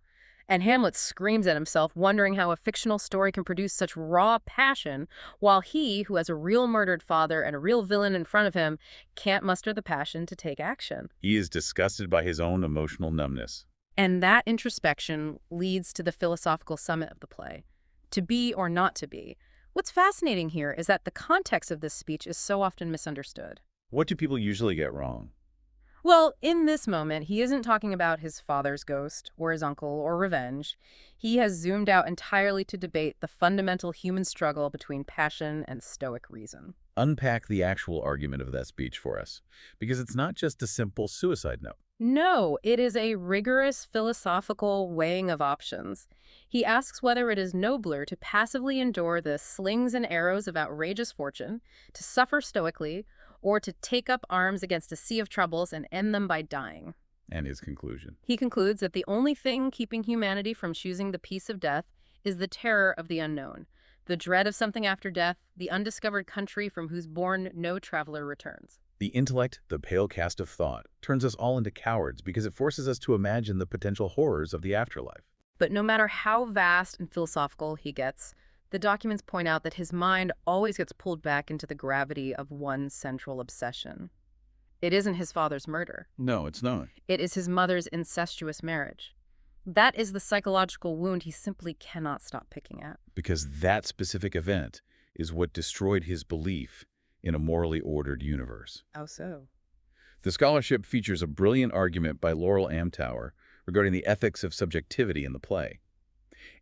S1: And Hamlet screams at himself, wondering how a fictional story can produce such raw passion, while he, who has a real murdered father and a real villain in front of him, can't muster the passion to take action.
S2: He is disgusted by his own emotional numbness.
S1: And that introspection leads to the philosophical summit of the play. To be or not to be. What's fascinating here is that the context of this speech is so often misunderstood.
S2: What do people usually get wrong?
S1: Well, in this moment, he isn't talking about his father's ghost or his uncle or revenge. He has zoomed out entirely to debate the fundamental human struggle between passion and stoic reason.
S2: Unpack the actual argument of that speech for us, because it's not just a simple suicide note.
S1: No, it is a rigorous philosophical weighing of options. He asks whether it is nobler to passively endure the slings and arrows of outrageous fortune, to suffer stoically, or to take up arms against a sea of troubles and end them by dying.
S2: And his conclusion.
S1: He concludes that the only thing keeping humanity from choosing the peace of death is the terror of the unknown, the dread of something after death, the undiscovered country from whose bourne no traveler returns.
S2: The intellect, the pale cast of thought, turns us all into cowards because it forces us to imagine the potential horrors of the afterlife.
S1: But no matter how vast and philosophical he gets, the documents point out that his mind always gets pulled back into the gravity of one central obsession. It isn't his father's murder.
S2: No, it's not.
S1: It is his mother's incestuous marriage. That is the psychological wound he simply cannot stop picking at.
S2: Because that specific event is what destroyed his belief in a morally ordered universe.
S1: How so?
S2: The scholarship features a brilliant argument by Laurel Amtower regarding the ethics of subjectivity in the play.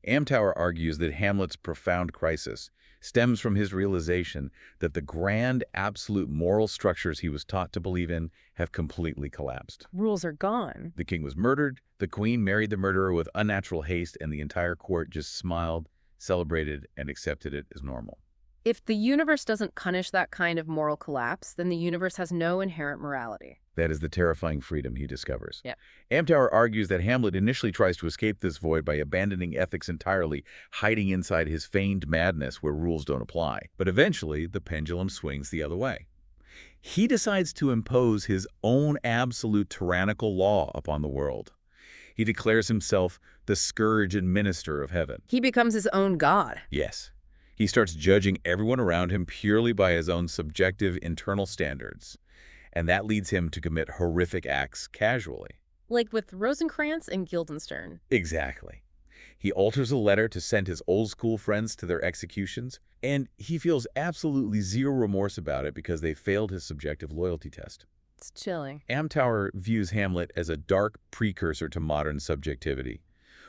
S2: Amtower argues that Hamlet's profound crisis stems from his realization that the grand, absolute moral structures he was taught to believe in have completely collapsed.
S1: Rules are gone.
S2: The king was murdered, the queen married the murderer with unnatural haste, and the entire court just smiled, celebrated, and accepted it as normal.
S1: If the universe doesn't punish that kind of moral collapse, then the universe has no inherent morality.
S2: That is the terrifying freedom he discovers.
S1: Yeah.
S2: Amtower argues that Hamlet initially tries to escape this void by abandoning ethics entirely, hiding inside his feigned madness where rules don't apply. But eventually, the pendulum swings the other way. He decides to impose his own absolute tyrannical law upon the world. He declares himself the scourge and minister of heaven.
S1: He becomes his own god.
S2: Yes. He starts judging everyone around him purely by his own subjective internal standards. And that leads him to commit horrific acts casually.
S1: Like with Rosencrantz and Guildenstern.
S2: Exactly. He alters a letter to send his old-school friends to their executions, and he feels absolutely zero remorse about it because they failed his subjective loyalty test.
S1: It's chilling.
S2: Amtower views Hamlet as a dark precursor to modern subjectivity,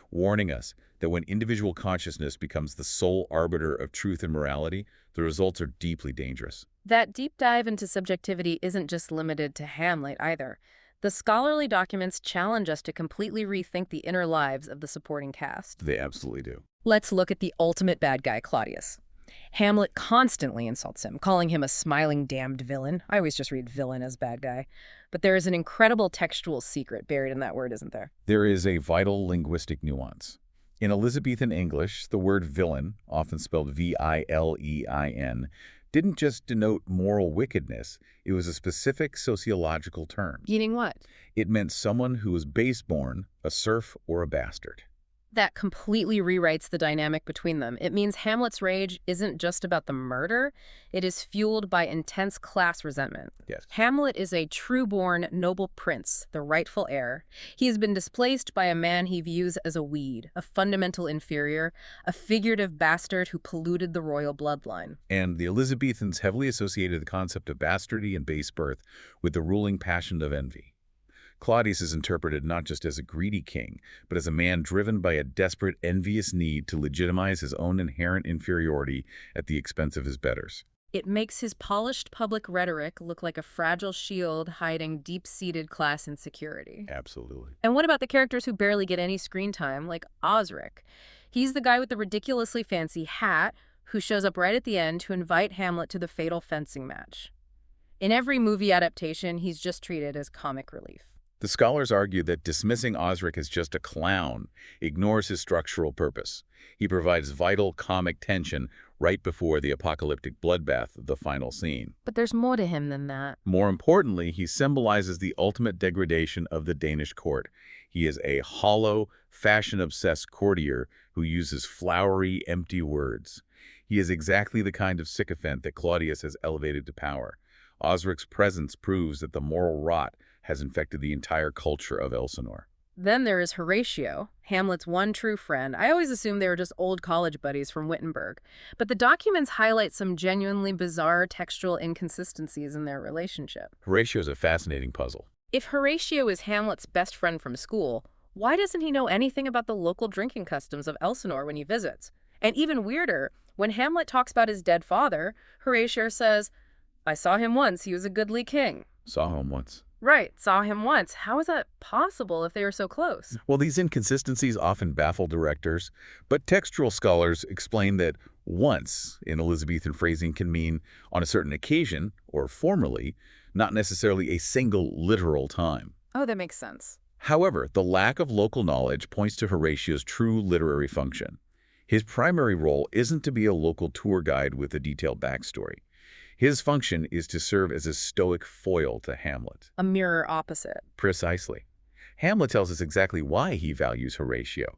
S2: warning us that when individual consciousness becomes the sole arbiter of truth and morality, the results are deeply dangerous.
S1: That deep dive into subjectivity isn't just limited to Hamlet either. The scholarly documents challenge us to completely rethink the inner lives of the supporting cast.
S2: They absolutely do.
S1: Let's look at the ultimate bad guy, Claudius. Hamlet constantly insults him, calling him a smiling damned villain. I always just read villain as bad guy. But there is an incredible textual secret buried in that word, isn't there?
S2: There is a vital linguistic nuance. In Elizabethan English, the word villain, often spelled V-I-L-E-I-N, didn't just denote moral wickedness, it was a specific sociological term.
S1: Meaning what?
S2: It meant someone who was baseborn, a serf, or a bastard.
S1: That completely rewrites the dynamic between them. It means Hamlet's rage isn't just about the murder, it is fueled by intense class resentment.
S2: Yes.
S1: Hamlet is a true-born noble prince, the rightful heir. He has been displaced by a man he views as a weed, a fundamental inferior, a figurative bastard who polluted the royal bloodline.
S2: And the Elizabethans heavily associated the concept of bastardy and base birth with the ruling passion of envy. Claudius is interpreted not just as a greedy king, but as a man driven by a desperate, envious need to legitimize his own inherent inferiority at the expense of his betters.
S1: It makes his polished public rhetoric look like a fragile shield hiding deep-seated class insecurity.
S2: Absolutely.
S1: And what about the characters who barely get any screen time, like Osric? He's the guy with the ridiculously fancy hat who shows up right at the end to invite Hamlet to the fatal fencing match. In every movie adaptation, he's just treated as comic relief.
S2: The scholars argue that dismissing Osric as just a clown ignores his structural purpose. He provides vital comic tension right before the apocalyptic bloodbath of the final scene.
S1: But there's more to him than that.
S2: More importantly, he symbolizes the ultimate degradation of the Danish court. He is a hollow, fashion-obsessed courtier who uses flowery, empty words. He is exactly the kind of sycophant that Claudius has elevated to power. Osric's presence proves that the moral rot has infected the entire culture of Elsinore.
S1: Then there is Horatio, Hamlet's one true friend. I always assumed they were just old college buddies from Wittenberg. But the documents highlight some genuinely bizarre textual inconsistencies in their relationship.
S2: Horatio is a fascinating puzzle.
S1: If Horatio is Hamlet's best friend from school, why doesn't he know anything about the local drinking customs of Elsinore when he visits? And even weirder, when Hamlet talks about his dead father, Horatio says, "I saw him once, he was a goodly king."
S2: Saw him once.
S1: Right, saw him once. How is that possible if they were so close?
S2: Well, these inconsistencies often baffle directors, but textual scholars explain that once in Elizabethan phrasing can mean on a certain occasion or formerly, not necessarily a single literal time.
S1: Oh, that makes sense.
S2: However, the lack of local knowledge points to Horatio's true literary function. His primary role isn't to be a local tour guide with a detailed backstory. His function is to serve as a stoic foil to Hamlet.
S1: A mirror opposite.
S2: Precisely. Hamlet tells us exactly why he values Horatio.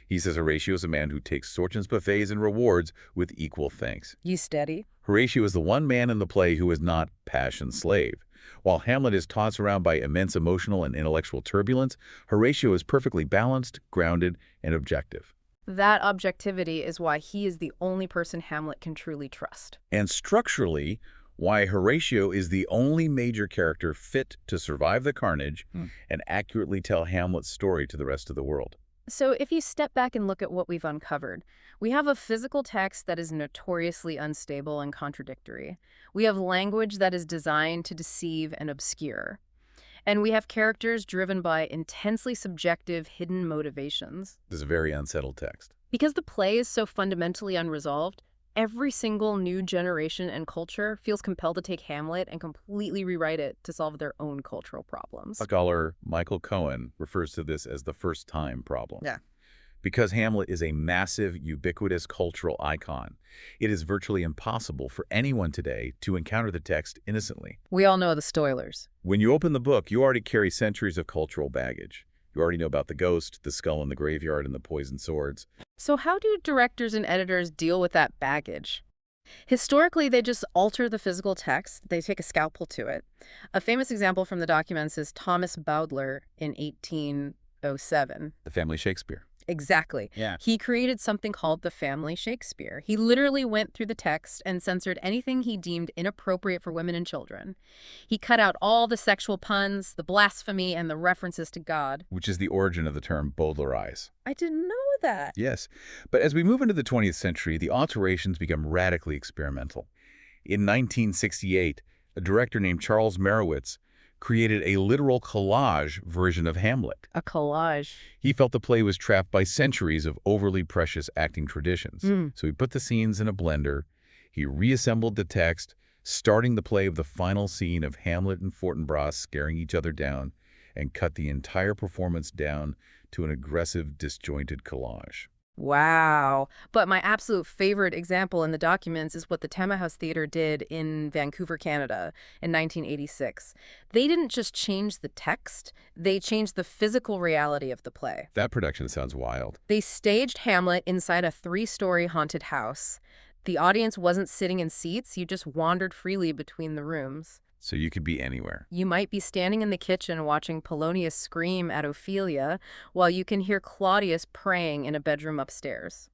S2: He says Horatio is a man who takes fortune's buffets and rewards with equal thanks.
S1: You steady?
S2: Horatio is the one man in the play who is not passion's slave. While Hamlet is tossed around by immense emotional and intellectual turbulence, Horatio is perfectly balanced, grounded, and objective.
S1: That objectivity is why he is the only person Hamlet can truly trust.
S2: And structurally, why Horatio is the only major character fit to survive the carnage and accurately tell Hamlet's story to the rest of the world.
S1: So if you step back and look at what we've uncovered, we have a physical text that is notoriously unstable and contradictory. We have language that is designed to deceive and obscure. And we have characters driven by intensely subjective, hidden motivations.
S2: This is a very unsettled text.
S1: Because the play is so fundamentally unresolved, every single new generation and culture feels compelled to take Hamlet and completely rewrite it to solve their own cultural problems.
S2: Scholar Michael Cohen refers to this as the first-time problem.
S1: Yeah.
S2: Because Hamlet is a massive, ubiquitous cultural icon, it is virtually impossible for anyone today to encounter the text innocently.
S1: We all know the Stoilers.
S2: When you open the book, you already carry centuries of cultural baggage. You already know about the ghost, the skull in the graveyard, and the poisoned swords.
S1: So how do directors and editors deal with that baggage? Historically, they just alter the physical text. They take a scalpel to it. A famous example from the documents is Thomas Bowdler in 1807.
S2: The family Shakespeare.
S1: Exactly.
S2: Yeah.
S1: He created something called the family Shakespeare. He literally went through the text and censored anything he deemed inappropriate for women and children. He cut out all the sexual puns, the blasphemy, and the references to God.
S2: Which is the origin of the term Bowdlerize.
S1: I didn't know that.
S2: Yes, but as we move into the 20th century, the alterations become radically experimental. In 1968, a director named Charles Merowitz created a literal collage version of Hamlet.
S1: A collage.
S2: He felt the play was trapped by centuries of overly precious acting traditions. So he put the scenes in a blender, he reassembled the text, starting the play of the final scene of Hamlet and Fortinbras scaring each other down, and cut the entire performance down to an aggressive, disjointed collage.
S1: Wow. But my absolute favorite example in the documents is what the Tema House Theatre did in Vancouver, Canada in 1986. They didn't just change the text, they changed the physical reality of the play.
S2: That production sounds wild.
S1: They staged Hamlet inside a 3-story haunted house. The audience wasn't sitting in seats, you just wandered freely between the rooms.
S2: So you could be anywhere.
S1: You might be standing in the kitchen watching Polonius scream at Ophelia while you can hear Claudius praying in a bedroom upstairs.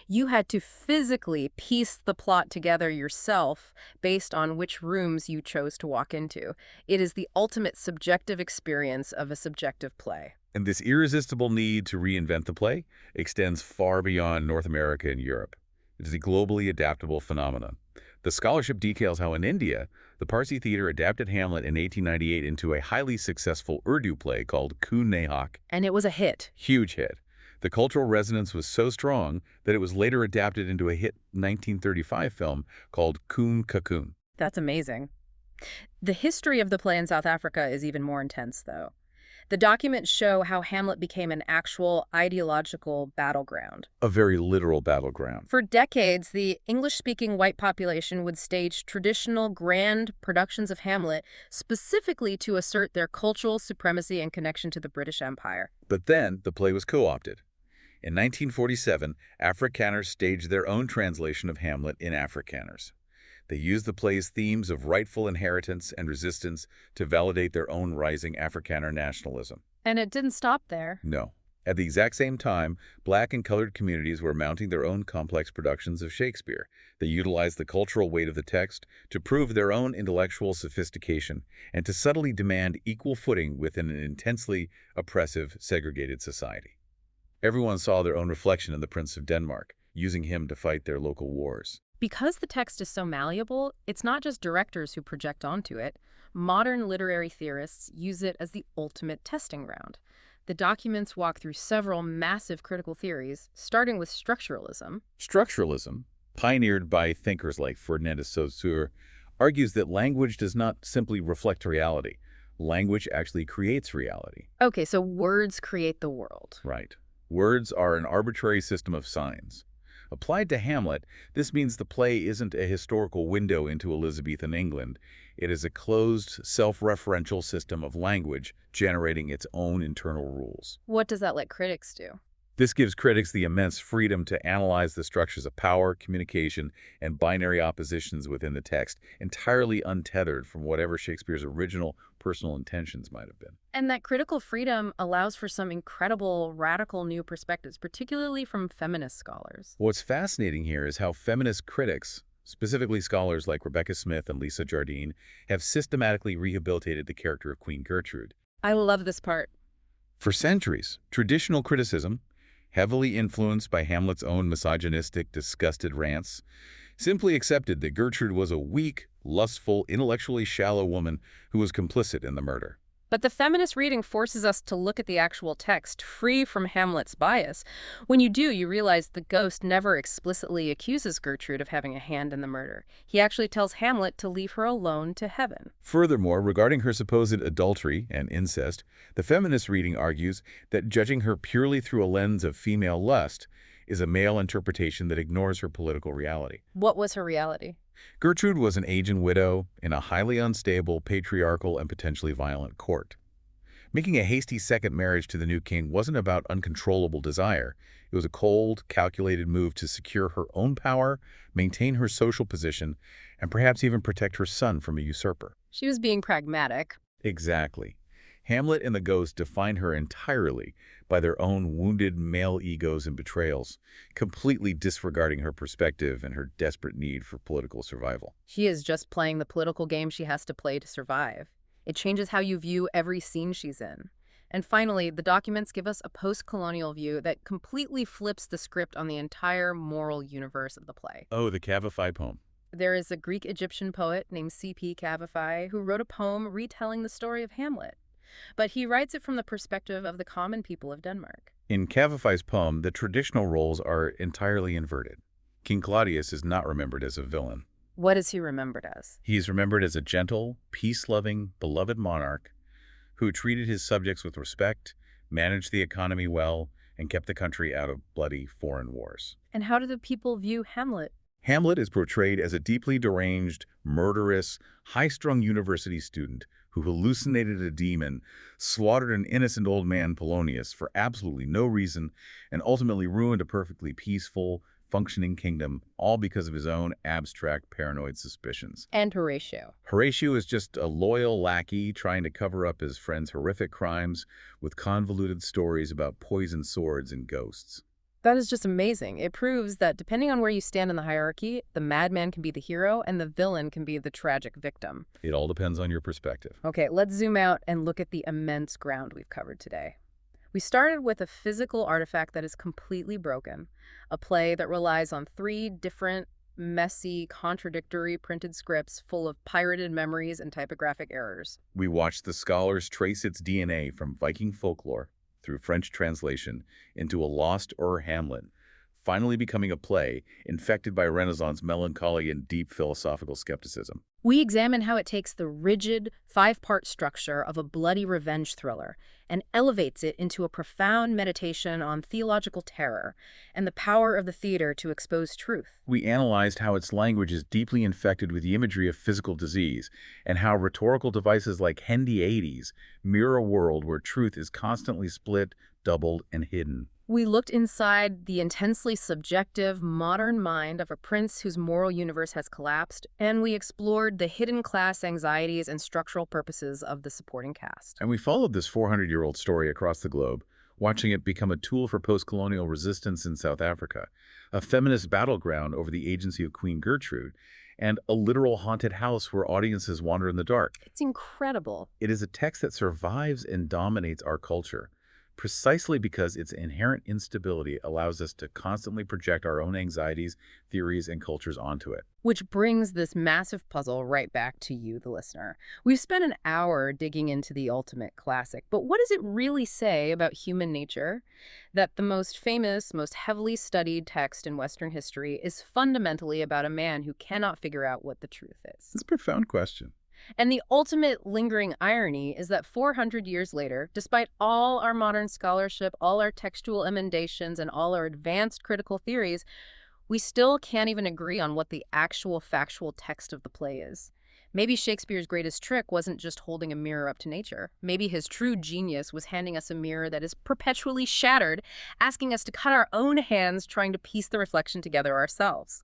S1: You had to physically piece the plot together yourself based on which rooms you chose to walk into. It is the ultimate subjective experience of a subjective play.
S2: And this irresistible need to reinvent the play extends far beyond North America and Europe. It is a globally adaptable phenomenon. The scholarship details how in India, the Parsi theater adapted Hamlet in 1898 into a highly successful Urdu play called Khoon Nahak.
S1: And it was a hit.
S2: Huge hit. The cultural resonance was so strong that it was later adapted into a hit 1935 film called Khoon Cocoon.
S1: That's amazing. The history of the play in South Africa is even more intense, though. The documents show how Hamlet became an actual ideological battleground.
S2: A very literal battleground.
S1: For decades, the English-speaking white population would stage traditional grand productions of Hamlet specifically to assert their cultural supremacy and connection to the British Empire.
S2: But then the play was co-opted. In 1947, Afrikaners staged their own translation of Hamlet in Afrikaners. They used the play's themes of rightful inheritance and resistance to validate their own rising Afrikaner nationalism.
S1: And it didn't stop there.
S2: No. At the exact same time, black and colored communities were mounting their own complex productions of Shakespeare. They utilized the cultural weight of the text to prove their own intellectual sophistication and to subtly demand equal footing within an intensely oppressive, segregated society. Everyone saw their own reflection in the Prince of Denmark, using him to fight their local wars.
S1: Because the text is so malleable, it's not just directors who project onto it. Modern literary theorists use it as the ultimate testing ground. The documents walk through several massive critical theories, starting with structuralism.
S2: Structuralism, pioneered by thinkers like Ferdinand de Saussure, argues that language does not simply reflect reality. Language actually creates reality.
S1: Okay, so words create the world.
S2: Right. Words are an arbitrary system of signs. Applied to Hamlet, this means the play isn't a historical window into Elizabethan England. It is a closed, self-referential system of language generating its own internal rules.
S1: What does that let critics do?
S2: This gives critics the immense freedom to analyze the structures of power, communication, and binary oppositions within the text, entirely untethered from whatever Shakespeare's original personal intentions might have been.
S1: And that critical freedom allows for some incredible, radical new perspectives, particularly from feminist scholars.
S2: What's fascinating here is how feminist critics, specifically scholars like Rebecca Smith and Lisa Jardine, have systematically rehabilitated the character of Queen Gertrude.
S1: I love this part.
S2: For centuries, traditional criticism, heavily influenced by Hamlet's own misogynistic, disgusted rants, simply accepted that Gertrude was a weak, lustful, intellectually shallow woman who was complicit in the murder.
S1: But the feminist reading forces us to look at the actual text, free from Hamlet's bias. When you do, you realize the ghost never explicitly accuses Gertrude of having a hand in the murder. He actually tells Hamlet to leave her alone to heaven.
S2: Furthermore, regarding her supposed adultery and incest, the feminist reading argues that judging her purely through a lens of female lust is a male interpretation that ignores her political reality.
S1: What was her reality?
S2: Gertrude was an aging widow in a highly unstable, patriarchal, and potentially violent court. Making a hasty second marriage to the new king wasn't about uncontrollable desire. It was a cold, calculated move to secure her own power, maintain her social position, and perhaps even protect her son from a usurper.
S1: She was being pragmatic.
S2: Exactly. Hamlet and the Ghost define her entirely by their own wounded male egos and betrayals, completely disregarding her perspective and her desperate need for political survival.
S1: She is just playing the political game she has to play to survive. It changes how you view every scene she's in. And finally, the documents give us a post-colonial view that completely flips the script on the entire moral universe of the play.
S2: Oh, the Cavify poem.
S1: There is a Greek-Egyptian poet named C.P. Cavify who wrote a poem retelling the story of Hamlet. But he writes it from the perspective of the common people of Denmark.
S2: In Cavify's poem, the traditional roles are entirely inverted. King Claudius is not remembered as a villain.
S1: What is he remembered as?
S2: He is remembered as a gentle, peace-loving, beloved monarch who treated his subjects with respect, managed the economy well, and kept the country out of bloody foreign wars.
S1: And how do the people view Hamlet?
S2: Hamlet is portrayed as a deeply deranged, murderous, high-strung university student who hallucinated a demon, slaughtered an innocent old man, Polonius, for absolutely no reason, and ultimately ruined a perfectly peaceful, functioning kingdom, all because of his own abstract, paranoid suspicions.
S1: And Horatio.
S2: Horatio is just a loyal lackey trying to cover up his friend's horrific crimes with convoluted stories about poisoned swords and ghosts.
S1: That is just amazing. It proves that depending on where you stand in the hierarchy, the madman can be the hero and the villain can be the tragic victim.
S2: It all depends on your perspective.
S1: Okay, let's zoom out and look at the immense ground we've covered today. We started with a physical artifact that is completely broken, a play that relies on 3 different, messy, contradictory printed scripts full of pirated memories and typographic errors.
S2: We watched the scholars trace its DNA from Viking folklore through French translation into a lost Hamlet, finally becoming a play infected by Renaissance melancholy and deep philosophical skepticism.
S1: We examine how it takes the rigid, five-part structure of a bloody revenge thriller and elevates it into a profound meditation on theological terror and the power of the theater to expose truth.
S2: We analyzed how its language is deeply infected with the imagery of physical disease, and how rhetorical devices like Hendy 80s mirror a world where truth is constantly split, doubled, and hidden.
S1: We looked inside the intensely subjective, modern mind of a prince whose moral universe has collapsed, and we explored the hidden class anxieties and structural purposes of the supporting cast.
S2: And we followed this 400-year-old story across the globe, watching it become a tool for post-colonial resistance in South Africa, a feminist battleground over the agency of Queen Gertrude, and a literal haunted house where audiences wander in the dark.
S1: It's incredible.
S2: It is a text that survives and dominates our culture, precisely because its inherent instability allows us to constantly project our own anxieties, theories, and cultures onto it.
S1: Which brings this massive puzzle right back to you, the listener. We've spent an hour digging into the ultimate classic, but what does it really say about human nature? That the most famous, most heavily studied text in Western history is fundamentally about a man who cannot figure out what the truth is.
S2: It's a profound question.
S1: And the ultimate lingering irony is that 400 years later, despite all our modern scholarship, all our textual emendations, and all our advanced critical theories, we still can't even agree on what the actual factual text of the play is. Maybe Shakespeare's greatest trick wasn't just holding a mirror up to nature. Maybe his true genius was handing us a mirror that is perpetually shattered, asking us to cut our own hands trying to piece the reflection together ourselves.